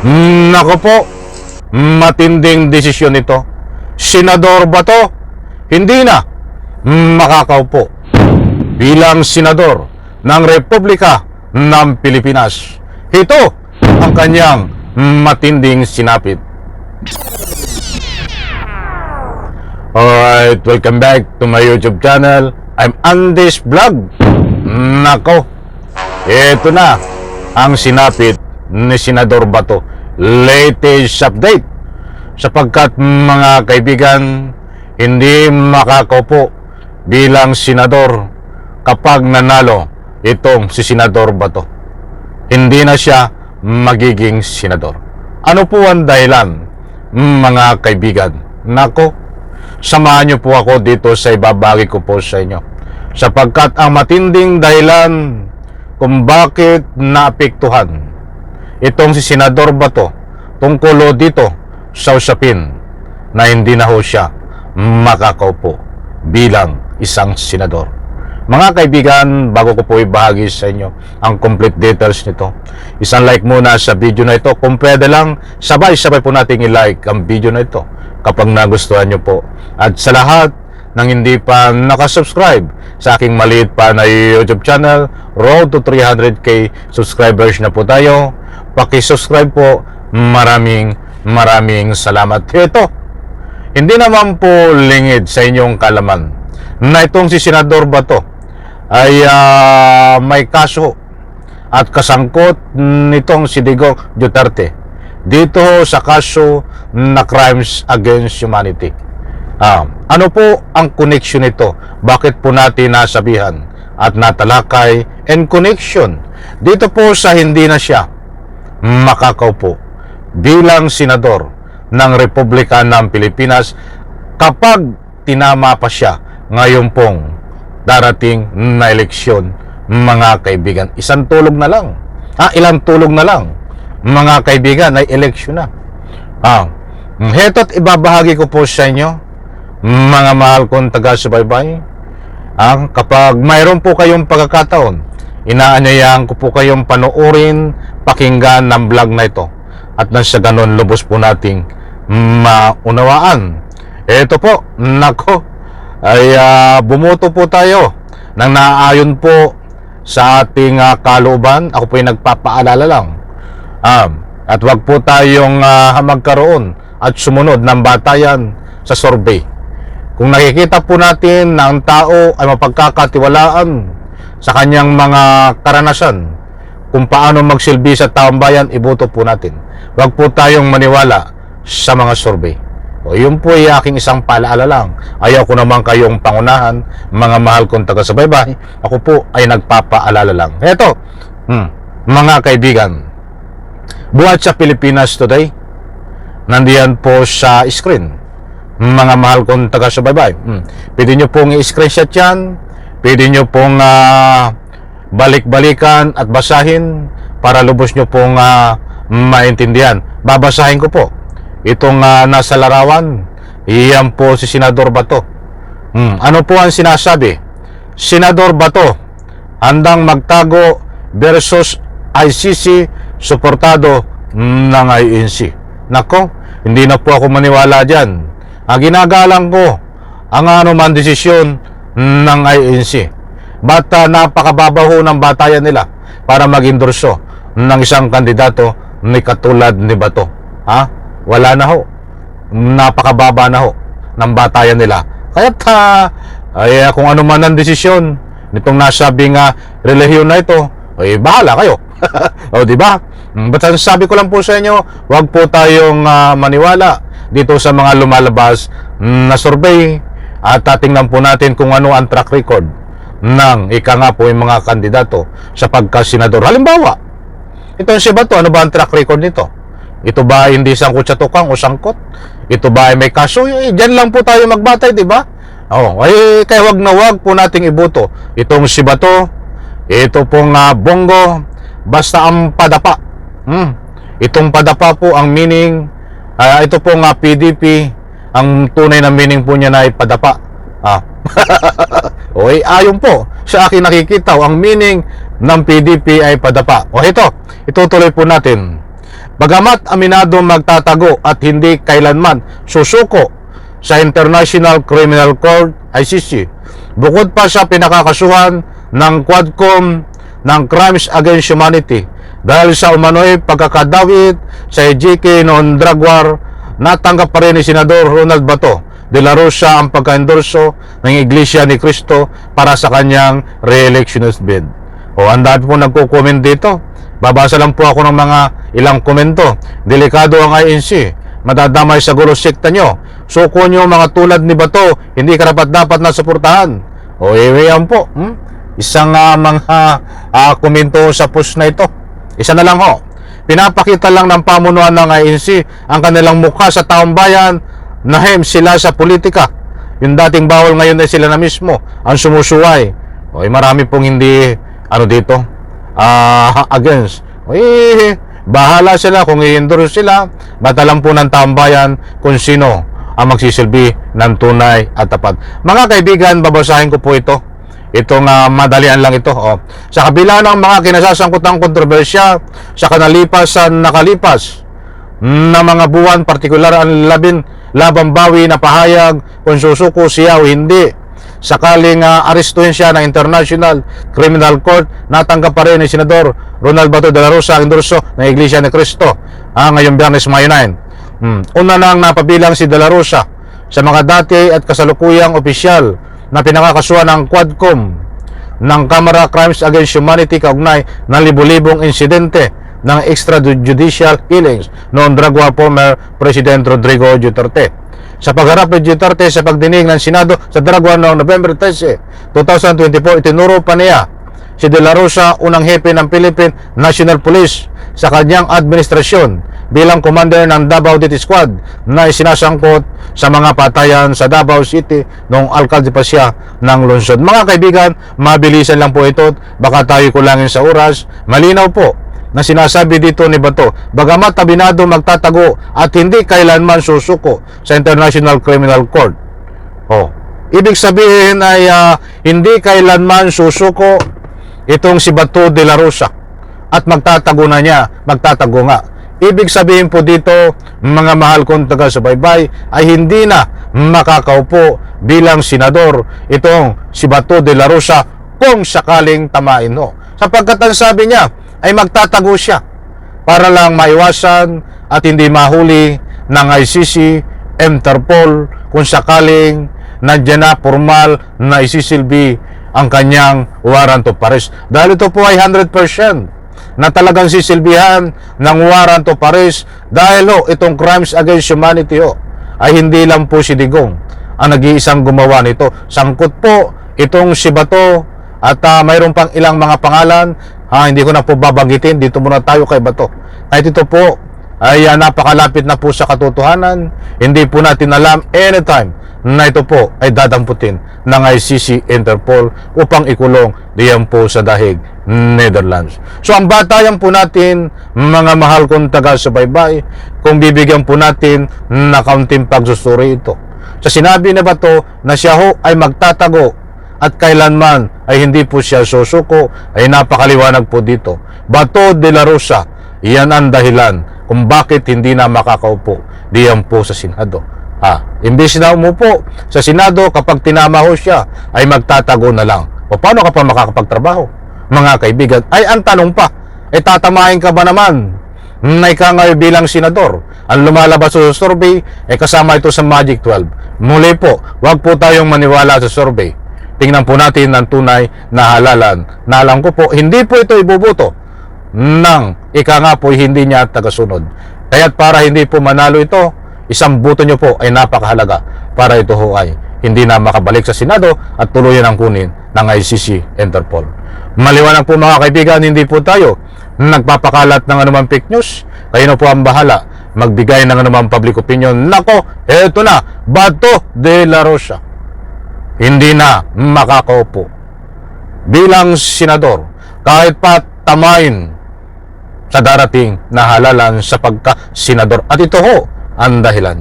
Nako po, matinding desisyon ito. Senador Bato, hindi na makakaupo bilang senador ng Republika ng Pilipinas. Ito ang kanyang matinding sinapit. Alright, welcome back to my YouTube channel. I'm Andes Vlog. Nako, ito na ang sinapit ni Senador Bato. Latest update. Sapagkat mga kaibigan, hindi makakaupo bilang senador kapag nanalo itong si Senador Bato. Hindi na siya magiging senador. Ano po ang dahilan, mga kaibigan? Nako, samahan niyo po ako dito sa ibabagi ko po sa inyo. Sapagkat ang matinding dahilan kung bakit naapektuhan itong si Senador Bato tungkol dito sa usapin na hindi na ho siya makakaupo bilang isang senador. Mga kaibigan, bago ko po ibahagi sa inyo ang complete details nito, isang like muna sa video na ito. Kung pwede lang, sabay-sabay po nating i-like ang video na ito kapag nagustuhan nyo po. At sa lahat ng hindi pa nakasubscribe sa aking maliit pa na YouTube channel, road to 300k subscribers na po tayo. Paki-subscribe po. Maraming salamat. Ito, hindi naman po lingid sa inyong kalaman na itong si Senador Bato ay may kaso at kasangkot nitong si Digong Duterte dito sa kaso na crimes against humanity. Ano po ang connection nito? Bakit po natin nasabihan at natalakay and connection dito po sa hindi na siya makakaupo bilang senador ng Republika ng Pilipinas kapag tinama pa siya ngayon pong darating na eleksyon, mga kaibigan. Isang tulog na lang. Ilang tulog na lang, mga kaibigan, ay eleksyon na. Heto't ibabahagi ko po sa inyo, mga mahal kong taga-subaybay. Kapag mayroon po kayong pagkakataon, inaanyayahan ko po kayong panoorin, pakinggan ng vlog na ito. At nang sa ganon, lubos po nating maunawaan. Ito po, nako, ay bumoto po tayo nang naayon po sa ating kalooban. Ako po ay nagpapaalala lang. At wag po tayong magkaroon at sumunod ng batayan sa survey. Kung nakikita po natin na ang tao ay mapagkakatiwalaan sa kanyang mga karanasan, kung paano magsilbi sa taong bayan, iboto po natin. Huwag po tayong maniwala sa mga survey. Yun po ay aking isang paalaala lang. Ayaw ko naman kayong pangunahan, mga mahal kong taga-subaybay. Ako po ay nagpapaalala lang. Eto, mga kaibigan, buhat sa Pilipinas today, nandiyan po sa screen, mga mahal kong taga-subaybay. Pwede nyo pong i-screenshot yan, pwede nyo pong balik-balikan at basahin para lubos nyo pong maintindihan. Babasahin ko po itong nasa larawan. Iyan po si Senador Bato. Ano po ang sinasabi? Senador Bato handang magtago versus ICC suportado ng INC. Nako, hindi na po ako maniwala dyan. Ginagalang ko ang anuman desisyon ng INC. Ba't napakababaho ng batayan nila para mag-endorso ng isang kandidato ni katulad ni Bato? Wala na ho. Napakababa na ho ng batayan nila. Kaya't kung ano man ang desisyon nitong nasabing relihiyon na ito, ay bahala kayo. O diba? But sabi ko lang po sa inyo, wag po tayong maniwala dito sa mga lumalabas na survey at tingnan po natin kung ano ang track record ng po yung mga kandidato sa pagka-senador. Halimbawa, itong si Bato, ano ba ang track record nito? Ito ba hindi sangkot sa tukang o sangkot? Ito ba ay may kaso? Diyan lang po tayo magbatay, di ba? Kaya wag na wag po nating iboto itong si Bato, ito pong Bongo, basta ang padapa. Itong padapa po ang meaning, ito pong PDP, ang tunay na meaning po niya na ay padapa. Ayon po sa aking nakikita, ang meaning ng PDP ay padapa. Itutuloy po natin. Bagamat aminado magtatago at hindi kailanman susuko sa International Criminal Court ICC, bukod pa sa pinakakasuhan ng Quadcom ng Crimes Against Humanity dahil sa umano'y pagkakadawit sa EJK noong drug war, natanggap pa rin ni Senador Ronald Bato de la Rosa ang pagka-endorso ng Iglesia ni Cristo para sa kanyang re-electionist bid. O, ang dami po nagko-comment dito. Babasa lang po ako ng mga ilang komento. Delikado ang INC, madadamay sa gulo sekta nyo. Suko nyo mga tulad ni Bato, hindi karapat-dapat na suportahan. O, yan po. Isang mga komento sa post na ito. Isa na lang ho. Pinapakita lang ng pamunuan ng INC ang kanilang mukha sa taong bayan. Nahim sila sa politika. Yung dating bawal ngayon ay sila na mismo ang sumusuway. O, marami pong hindi dito against. Bahala sila kung i-endorse sila. Ba't alam po ng taong bayan kung sino ang magsisilbi ng tunay at tapat. Mga kaibigan, babasahin ko po ito. Itong madalian lang ito. Sa kabila ng mga kinasasangkutang kontrobersya sa nakalipas na mga buwan, partikular ang labang bawi na pahayag kung susuko siya o hindi sakaling arestuhin siya ng International Criminal Court, natanggap pa rin ni Senador Ronald Bato de la Rosa ang endorso ng Iglesia ni Cristo ngayong Biyernes, Mayo 9. Una nang napabilang si de la Rosa sa mga dati at kasalukuyang opisyal na pinakakasuhan ng Quadcom ng Camera Crimes Against Humanity kaugnay ng libu-libong insidente ng extrajudicial killings noong drug war former President Rodrigo Duterte. Sa pagharap ni Duterte sa pagdinig ng Senado sa drug war noong November 13, 2024, itinuro pa niya si De La Rosa, unang hepe ng Philippine National Police sa kanyang administrasyon bilang commander ng Davao City Squad na isinasangkot sa mga patayan sa Davao City noong alkalde pa siya ng lungsod. Mga kaibigan, mabilisan lang po ito, baka tayo kulangin sa oras. Malinaw po na sinasabi dito ni Bato, bagamat abinado magtatago at hindi kailanman susuko sa International Criminal Court. Ibig sabihin ay hindi kailanman susuko itong si Bato de la Rosa at magtatago nga. Ibig sabihin po dito, mga mahal kong taga-subaybay, ay hindi na makakaupo bilang senador itong si Bato de la Rosa kung sakaling tamain ho. Sapagkat ang sabi niya ay magtatago siya para lang maiwasan at hindi mahuli ng ICC, Interpol kung sakaling nandiyan na formal na isisilbi ang kanyang warrant of arrest. Dahil ito po ay 100% na talagang sisilbihan ng warrant of arrest dahil itong crimes against humanity ay hindi lang po si Digong ang nag-iisang gumawa nito. Sangkot po itong si Bato at mayroon pang ilang mga pangalan, hindi ko na po babanggitin. Dito muna tayo kay Bato. Kahit ito po ay napakalapit na po sa katotohanan, hindi po natin alam anytime na ito po ay dadamputin ng ICC, Interpol upang ikulong diyan po sa dahig Netherlands. So ang batayan po natin, mga mahal kong taga-subaybay, kung bibigyan po natin na kaunting pagsusuri ito sa sinabi na Bato na siya ho ay magtatago at kailanman ay hindi po siya susuko, ay napakaliwanag po dito. Bato de la Rosa, iyan ang dahilan kung bakit hindi na makakaupo diyan po sa Senado. Imbis na umupo sa Senado, kapag tinama ho siya, ay magtatago na lang. O paano ka pa makakapagtrabaho? Mga kaibigan, ay ang tanong pa, tatamahin ka ba naman na ikaw ngayon bilang senador? Ang lumalabas sa survey, kasama ito sa Magic 12. Muli po, wag po tayong maniwala sa survey. Tingnan po natin ang tunay na halalan. Na alam ko po, hindi po ito ibubuto ng ika nga po hindi niya tagasunod. Kaya't para hindi po manalo ito, isang buto nyo po ay napakahalaga para ito ho ay hindi na makabalik sa Senado at tuluyan ang kunin ng ICC, Interpol. Maliwanag po mga kaibigan, hindi po tayo nagpapakalat ng anumang fake news. Kayo na po ang bahala magbigay ng anumang public opinion. Nako, eto na, Bato de la Rosa hindi na makakaupo bilang senador kahit pa tamayin sa darating na halalan sa pagka-senador. At ito ho ang dahilan.